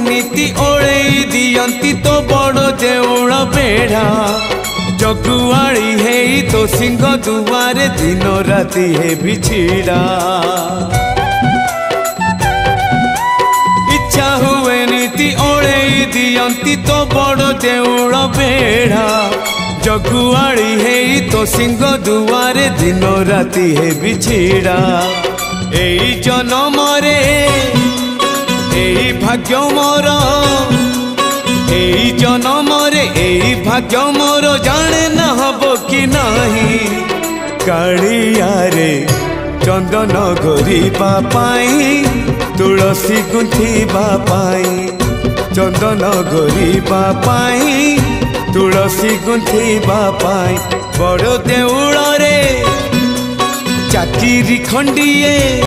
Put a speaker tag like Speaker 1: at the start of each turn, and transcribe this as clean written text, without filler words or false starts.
Speaker 1: नीति ओले दियंती तो बड़ देउल बेढ़ा जगुआड़ी है तो सिंह दुआरे दिन राति है बिछिड़ा इच्छा हुए नीति ओले दियंती तो बड़ देउल बेढ़ा जगुआड़ी है तो सिंह दुआरे दिन राति है बिछिड़ा एई जन्म रे एई भाग्य मोर एई जन्म रे एई भाग्य मोर जाने न हबो कि नहीं कालिया रे चंदन गोरीबा पाई तुलसी गुंथिबा पाई चंदन गोरीबा पाई तुलसी गुंथिबा पाई बड़ देउल रे चाकिरी खंडिए।